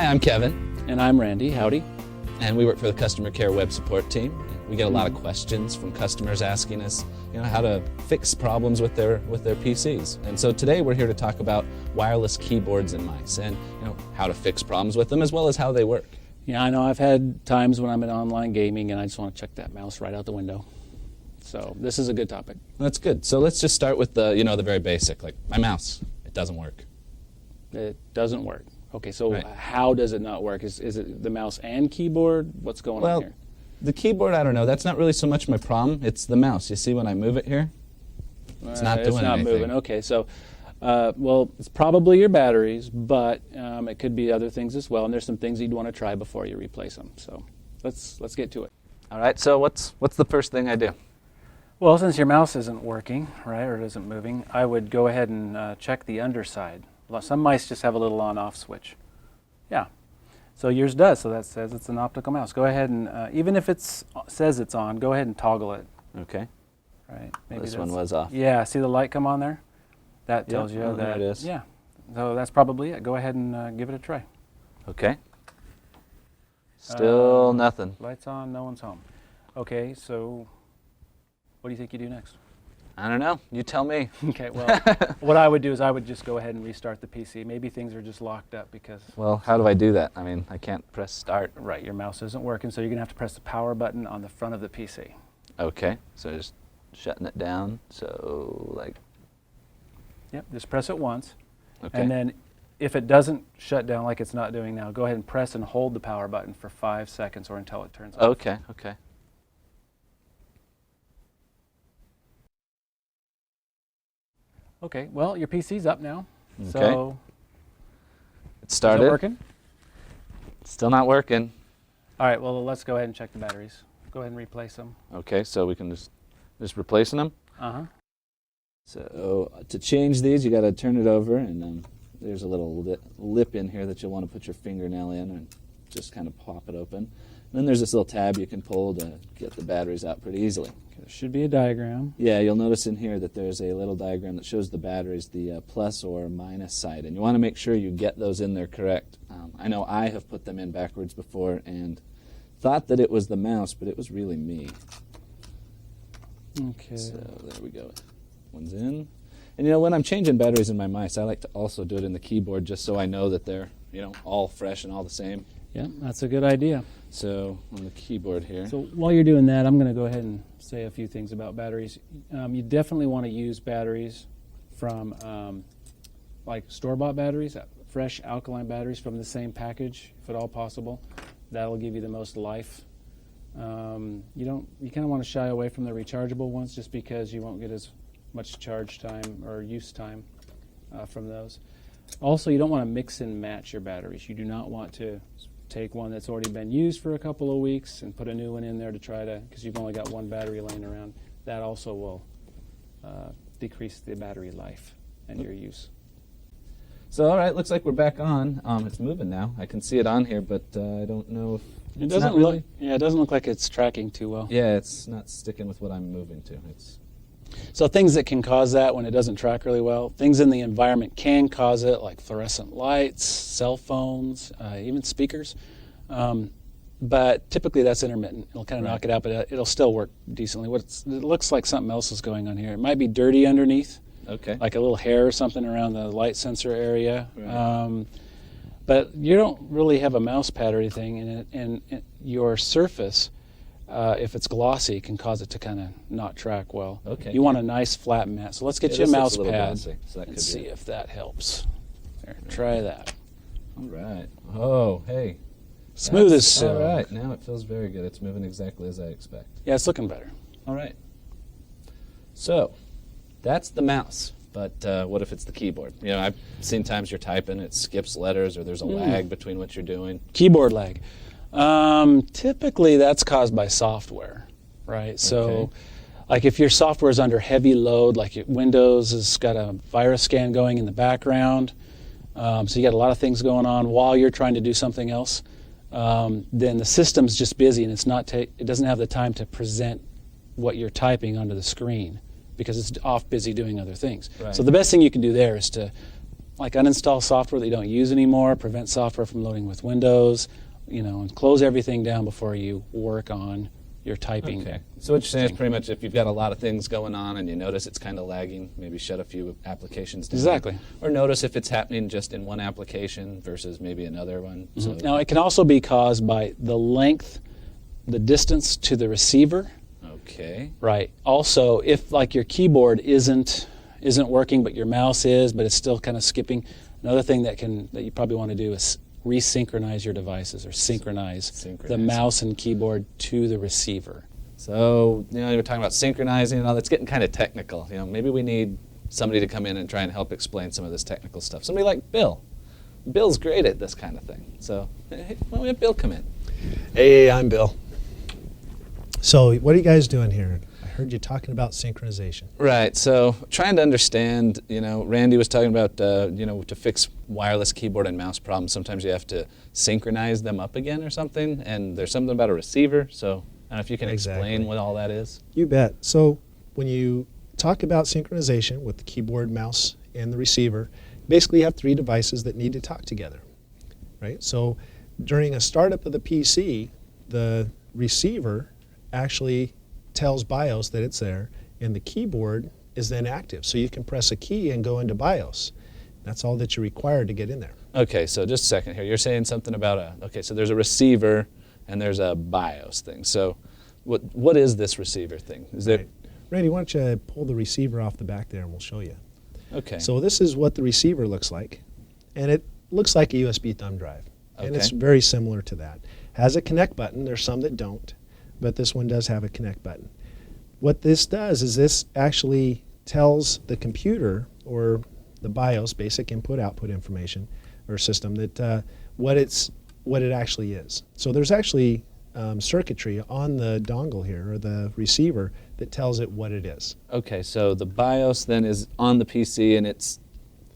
Hi, I'm Kevin. And I'm Randy. Howdy. And we work for the customer care web support team. We get a lot of questions from customers asking us, how to fix problems with their PCs. And so today we're here to talk about wireless keyboards and mice and how to fix problems with them as well as how they work. Yeah, I know I've had times when I'm in online gaming and I just want to check that mouse right out the window. So this is a good topic. That's good. So let's just start with the very basic, like my mouse. It doesn't work. It doesn't work. Okay, so Right. How does it not work? Is it the mouse and keyboard? What's going on here? The keyboard, I don't know. That's not really so much my problem. It's the mouse. You see when I move it here? It's not doing anything. It's not moving. Okay, so well, it's probably your batteries, but it could be other things as well. And there's some things you'd want to try before you replace them. So let's get to it. All right. So what's the first thing I do? Well, since your mouse isn't working, right, or it isn't moving, I would go ahead and check the underside. Well, some mice just have a little on-off switch. Yeah. So yours does, so that says it's an optical mouse. Go ahead and, even if it says it's on, go ahead and toggle it. Okay. Right. Maybe This one was off. Yeah, see the light come on there? That tells you that. There it is. Yeah. So that's probably it. Go ahead and give it a try. Okay. Still nothing. Lights on, no one's home. Okay, so what do you think you do next? I don't know. You tell me. Okay, well, what I would do is I would just go ahead and restart the PC. Maybe things are just locked up because... Well, how do I do that? I mean, I can't press start. Right, your mouse isn't working, so you're going to have to press the power button on the front of the PC. Okay, so just shutting it down. So, like... Yep, just press it once. Okay. And then if it doesn't shut down like it's not doing now, go ahead and press and hold the power button for 5 seconds or until it turns off. Okay, okay. Okay, well, your PC's up now. Okay. So, It started. is it working? Still not working. All right, well, let's go ahead and check the batteries. Go ahead and replace them. Okay, so we can just replacing them. Uh-huh. So to change these, you got to turn it over, and there's a little lip in here that you'll want to put your fingernail in and just kind of pop it open. And then there's this little tab you can pull to get the batteries out pretty easily. Okay, there should be a diagram. Yeah, you'll notice in here that there's a little diagram that shows the batteries, the plus or minus side, and you want to make sure you get those in there correct. I know I have put them in backwards before and thought that it was the mouse, but it was really me. Okay. So there we go. One's in. And when I'm changing batteries in my mice, I like to also do it in the keyboard just so I know that they're, all fresh and all the same. Yeah, that's a good idea. So on the keyboard here. So while you're doing that, I'm going to go ahead and say a few things about batteries. You definitely want to use batteries from like store-bought batteries, fresh alkaline batteries from the same package, if at all possible. That'll give you the most life. You kind of want to shy away from the rechargeable ones just because you won't get as much charge time or use time from those. Also, you don't want to mix and match your batteries. You do not want to take one that's already been used for a couple of weeks and put a new one in there to try to, because you've only got one battery laying around. That also will decrease the battery life and your use. So all right, looks like we're back on. It's moving now. I can see it on here, but I don't know if It doesn't look. Yeah, it doesn't look like it's tracking too well. Yeah, it's not sticking with what I'm moving to. So things that can cause that when it doesn't track really well, things in the environment can cause it, like fluorescent lights, cell phones, even speakers. But typically that's intermittent. It'll kind of knock it out, but it'll still work decently. It looks like something else is going on here. It might be dirty underneath, Okay. like a little hair or something around the light sensor area. Right. But you don't really have a mouse pad or anything, and your surface, if it's glossy, can cause it to kind of not track well. Okay. You want a nice flat mat. So let's get you a this looks mouse little pad glossy, so that and could see be it. if that helps. There, try that. All right. Oh, hey. Smooth as silk. All right. Now it feels very good. It's moving exactly as I expect. Yeah, it's looking better. All right. So that's the mouse. But what if it's the keyboard? I've seen times you're typing, it skips letters, or there's a lag between what you're doing. Keyboard lag. Typically that's caused by software, right? So like if your software is under heavy load, like Windows has got a virus scan going in the background, so you got a lot of things going on while you're trying to do something else, then the system's just busy and it doesn't have the time to present what you're typing onto the screen because it's off busy doing other things. Right. So the best thing you can do there is to like uninstall software that you don't use anymore, prevent software from loading with Windows, and close everything down before you work on your typing. Okay. So what you're saying is pretty much if you've got a lot of things going on and you notice it's kind of lagging, maybe shut a few applications down. Exactly. Or notice if it's happening just in one application versus maybe another one. Mm-hmm. So Now, it can also be caused by the length, the distance to the receiver. Okay. Right. Also, if like your keyboard isn't working, but your mouse is, but it's still kind of skipping, another thing that you probably want to do is resynchronize your devices or synchronize the mouse and keyboard to the receiver. So, you're talking about synchronizing and all that's getting kind of technical. Maybe we need somebody to come in and try and help explain some of this technical stuff. Somebody like Bill. Bill's great at this kind of thing. So, hey, why don't we have Bill come in? Hey, I'm Bill. So, what are you guys doing here? I heard you talking about synchronization. Right. So, trying to understand, Randy was talking about, to fix wireless keyboard and mouse problems, sometimes you have to synchronize them up again or something, and there's something about a receiver. So, I don't know if you can explain what all that is. You bet. So, when you talk about synchronization with the keyboard, mouse, and the receiver, basically you have three devices that need to talk together, right? So, during a startup of the PC, the receiver actually tells BIOS that it's there, and the keyboard is then active. So you can press a key and go into BIOS. That's all that you're required to get in there. Okay, so just a second here. You're saying something about so there's a receiver and there's a BIOS thing. So what is this receiver thing? Is there? Right. Randy, why don't you pull the receiver off the back there and we'll show you. Okay. So this is what the receiver looks like, and it looks like a USB thumb drive. Okay. And it's very similar to that. Has a connect button. There's some that don't, but this one does have a connect button. What this does is this actually tells the computer or the BIOS, basic input-output information, or system, that what it actually is. So there's actually circuitry on the dongle here, or the receiver, that tells it what it is. Okay, so the BIOS then is on the PC and it's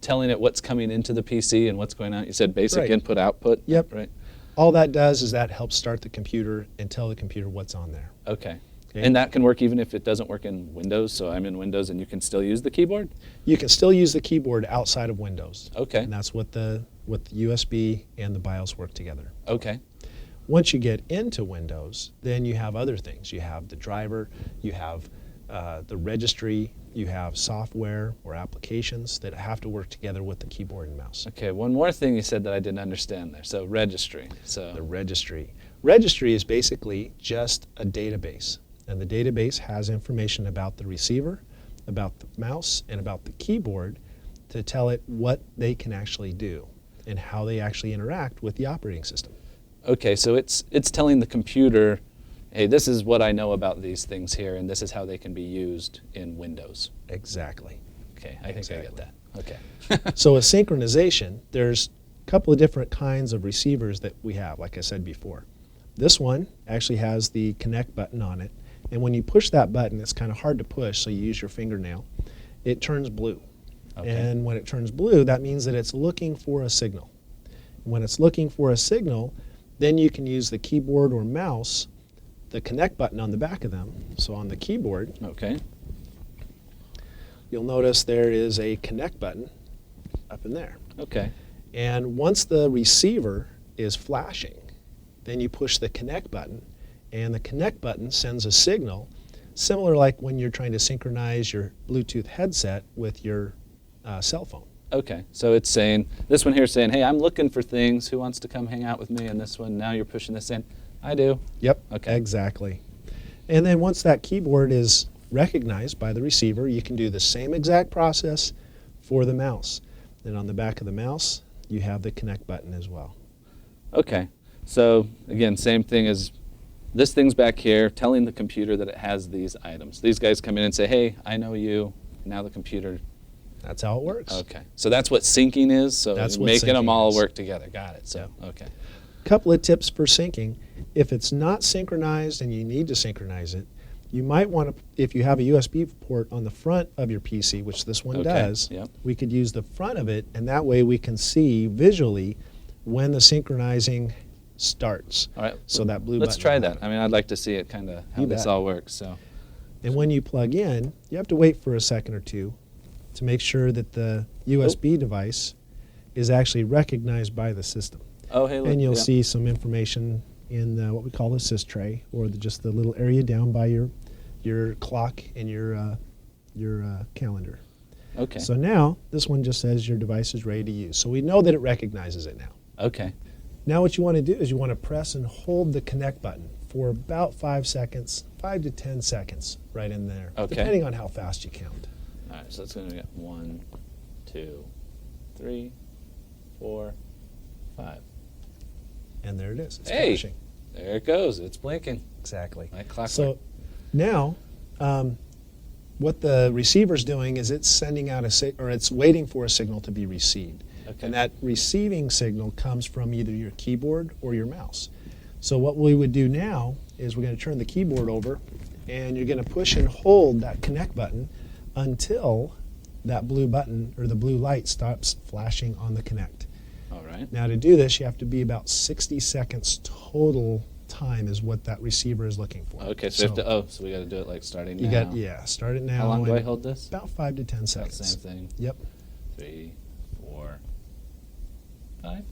telling it what's coming into the PC and what's going out. You said basic Right. input-output? Yep. Right. All that does is that helps start the computer and tell the computer what's on there. Okay. Okay. And that can work even if it doesn't work in Windows, so I'm in Windows and you can still use the keyboard? You can still use the keyboard outside of Windows. Okay. And that's what the USB and the BIOS work together. Okay. Once you get into Windows, then you have other things. You have the driver, you have the registry, you have software or applications that have to work together with the keyboard and mouse. Okay, one more thing you said that I didn't understand there. So registry. The registry. Registry is basically just a database. And the database has information about the receiver, about the mouse, and about the keyboard to tell it what they can actually do and how they actually interact with the operating system. Okay, so it's telling the computer, hey, this is what I know about these things here, and this is how they can be used in Windows. Exactly. Okay, I think I get that. Okay. So with synchronization, there's a couple of different kinds of receivers that we have, like I said before. This one actually has the connect button on it, and when you push that button, it's kind of hard to push, so you use your fingernail. It turns blue. Okay. And when it turns blue, that means that it's looking for a signal. When it's looking for a signal, then you can use the keyboard or mouse, the connect button on the back of them. So on the keyboard, Okay. you'll notice there is a connect button up in there. Okay. And once the receiver is flashing, then you push the connect button, and the connect button sends a signal, similar like when you're trying to synchronize your Bluetooth headset with your cell phone. Okay, so it's saying, this one here is saying, hey, I'm looking for things. Who wants to come hang out with me? And this one, now you're pushing this in. I do. Yep, Okay. exactly. And then once that keyboard is recognized by the receiver, you can do the same exact process for the mouse. Then on the back of the mouse, you have the connect button as well. Okay, so again, same thing as this thing's back here telling the computer that it has these items. These guys come in and say, hey, I know you. Now the computer. That's how it works. Okay, so that's what syncing is. So That's what making them syncing all is. work together. Got it. So, okay. Couple of tips for syncing. If it's not synchronized and you need to synchronize it, you might want to, if you have a USB port on the front of your PC, which this one Okay, does, yep. we could use the front of it, and that way we can see visually when the synchronizing starts. All right. So that blue Let's button try will that. happen. I mean, I'd like to see it kind of how You this bet. all works. So, And when you plug in, you have to wait for a second or two to make sure that the USB device is actually recognized by the system. Oh, hey, look. And you'll yeah. see some information in what we call the sys tray, or just the little area down by your clock and your calendar. Okay. So now this one just says your device is ready to use. So we know that it recognizes it now. Okay. Now what you want to do is you want to press and hold the connect button for about 5 seconds, 5 to 10 seconds right in there, Okay. depending on how fast you count. All right, so it's going to get 1, 2, 3, 4, 5. And there it is. It's Hey! flashing. There it goes. It's blinking. Exactly. Like clockwork. So now what the receiver's doing is it's sending out it's waiting for a signal to be received. Okay. And that receiving signal comes from either your keyboard or your mouse. So what we would do now is we're going to turn the keyboard over, and you're going to push and hold that connect button until that blue button or the blue light stops flashing on the connect. All right. Now to do this, you have to be about 60 seconds total time is what that receiver is looking for. Okay, so, so we got to do it like starting you now. start it now. How long do I and hold this? About 5 to 10 That seconds. same thing. Yep, 3, 4, 5.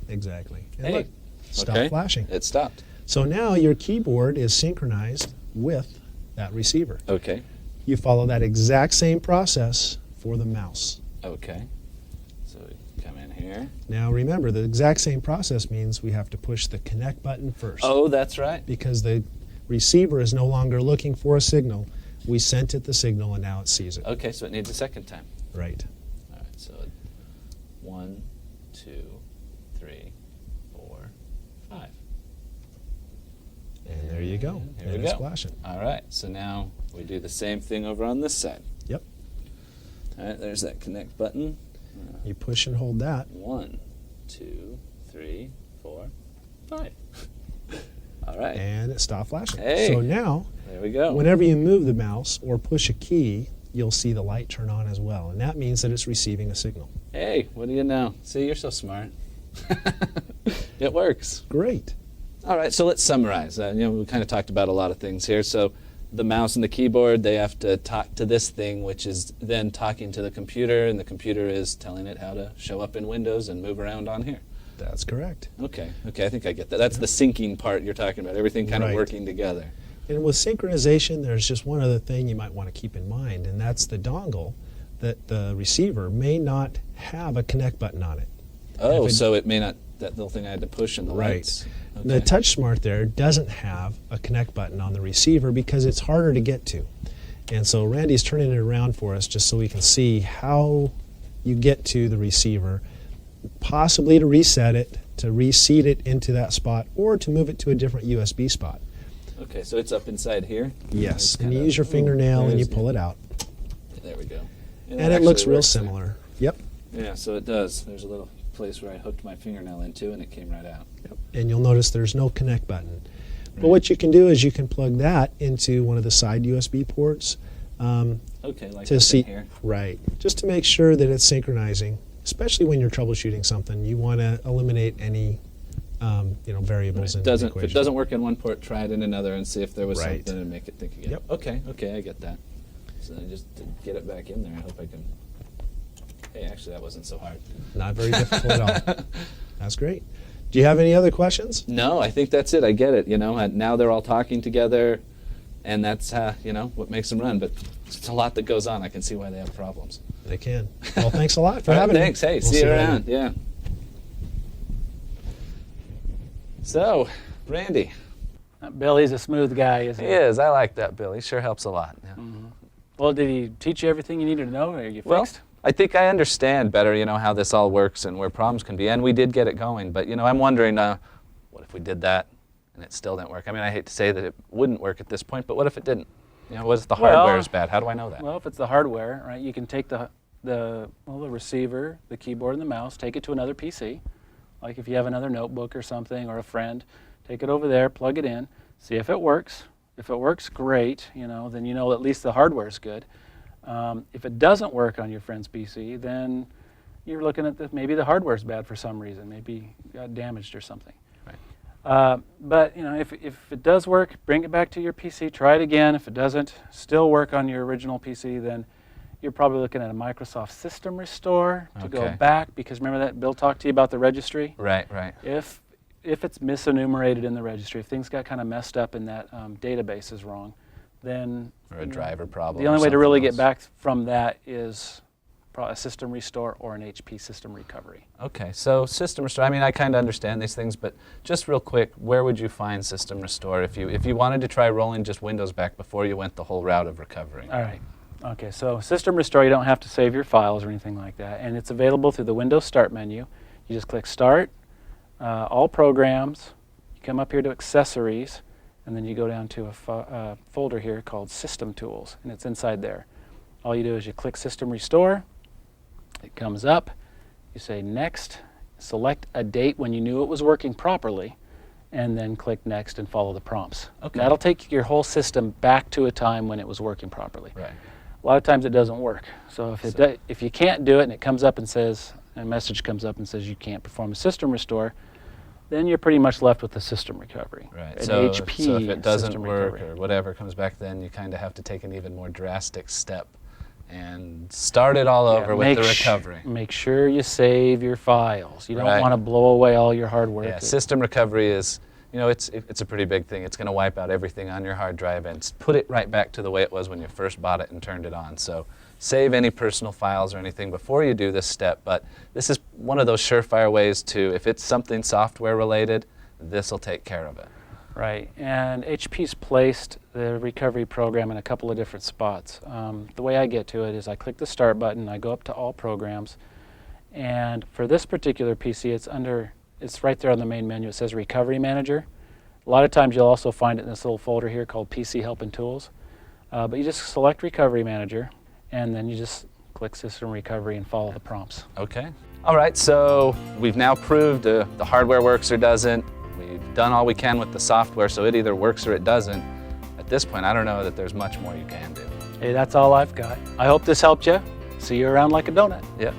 exactly. And Hey. look, stop Okay. flashing. It stopped. So now your keyboard is synchronized with that receiver. Okay. You follow that exact same process for the mouse. Okay. So we come in here. Now remember, the exact same process means we have to push the connect button first. Oh, that's right. Because the receiver is no longer looking for a signal. We sent it the signal and now it sees it. Okay, so it needs a second time. Right. All right, so 1, 2, 3, 4, 5. And there you go. Here And we it's go. flashing. All right, so now we do the same thing over on this side. Yep. All right, there's that connect button. You push and hold that. 1, 2, 3, 4, 5. All right, And it stopped flashing. Hey. So now, there we go. whenever you move the mouse or push a key, you'll see the light turn on as well. And that means that it's receiving a signal. Hey, what do you know? See, you're so smart. It works. Great. All right, so let's summarize. We kind of talked about a lot of things here. So the mouse and the keyboard, they have to talk to this thing, which is then talking to the computer, and the computer is telling it how to show up in Windows and move around on here. That's correct. Okay, I think I get that. That's the syncing part you're talking about, everything kind of Right. working together. And with synchronization, there's just one other thing you might want to keep in mind, and that's the dongle that the receiver may not have a connect button on it. Oh, If it- so it may not, that little thing I had to push in the Right. lights. The Okay. Touch Smart there doesn't have a connect button on the receiver because it's harder to get to. And so Randy's turning it around for us just so we can see how you get to the receiver, possibly to reset it, to reseat it into that spot, or to move it to a different USB spot. Okay, so it's up inside here? Yes, It's and you kinda- use your fingernail there and you is- pull it out. There we go. And that it looks actually real works there. similar. Yep. Yeah, so it does. There's a little place where I hooked my fingernail into, and it came right out. And you'll notice there's no connect button. But what you can do is you can plug that into one of the side USB ports Okay, like to up see, in here. right, just to make sure that it's synchronizing. Especially when you're troubleshooting something, you want to eliminate any variables in the If it equation. doesn't work in one port, try it in another and see if there was Right. something and make it think again. Yep. Okay, I get that. So then just to get it back in there, I hope I can. Hey, actually, that wasn't so hard. Not very difficult at all. That's great. Do you have any other questions? No, I think that's it. I get it. And now they're all talking together, and that's what makes them run. But it's a lot that goes on. I can see why they have problems. They can. Well, thanks a lot for All right, having me. thanks. Hey, We'll see you later. around. Yeah. So, Randy. Billy's a smooth guy, isn't He is. I like that, Bill. He sure helps a lot. Yeah. Well, did he teach you everything you needed to know? Or are you Well, fixed? I think I understand better, how this all works and where problems can be. And we did get it going. But, I'm wondering, what if we did that and it still didn't work? I mean, I hate to say that it wouldn't work at this point, but what if it didn't? What if the hardware is bad? How do I know that? Well, if it's the hardware, right, you can take the receiver, the keyboard, and the mouse, take it to another PC. Like if you have another notebook or something or a friend, take it over there, plug it in, see if it works. If it works, great. Then you know at least the hardware is good. If it doesn't work on your friend's PC, then you're looking at maybe the hardware is bad for some reason. Maybe it got damaged or something. Right. But if it does work, bring it back to your PC, try it again. If it doesn't still work on your original PC, then you're probably looking at a Microsoft System Restore to go Okay. back, because remember that Bill talked to you about the registry? Right, right. If it's misenumerated in the registry, if things got kind of messed up and that database is wrong, then Or a driver problem. the only or way to really something get else. back from that is a system restore or an HP system recovery. Okay, so system restore, I mean, I kind of understand these things, but just real quick, where would you find system restore if you wanted to try rolling just Windows back before you went the whole route of recovery? All right. Okay, so system restore, you don't have to save your files or anything like that, and it's available through the Windows Start menu. You just click Start, All Programs, you come up here to Accessories, and then you go down to a folder here called System Tools, and it's inside there. All you do is you click System Restore, it comes up, you say Next, select a date when you knew it was working properly, and then click Next and follow the prompts. Okay. That'll take your whole system back to a time when it was working properly. Right. A lot of times it doesn't work. So if you can't do it and it comes up and says, a message comes up and says you can't perform a system restore, then you're pretty much left with the system recovery. Right. An So, HP so if it doesn't system work recovery. or whatever comes back, then you kind of have to take an even more drastic step and start it all Yeah, over with the make recovery. Make sure you save your files. You don't Right. want to blow away all your hard work. Yeah, system recovery is, you know, it's a pretty big thing. It's going to wipe out everything on your hard drive and put it right back to the way it was when you first bought it and turned it on. So save any personal files or anything before you do this step. But this is one of those surefire ways to, if it's something software related, this will take care of it. Right, and HP's placed the recovery program in a couple of different spots. The way I get to it is I click the Start button, I go up to All Programs, and for this particular PC, it's right there on the main menu. It says Recovery Manager. A lot of times you'll also find it in this little folder here called PC Help and Tools. But you just select Recovery Manager, and then you just click System Recovery and follow the prompts. Okay. All right, so we've now proved the hardware works or doesn't. We've done all we can with the software, so it either works or it doesn't. At this point, I don't know that there's much more you can do. Hey, that's all I've got. I hope this helped you. See you around like a donut. Yep.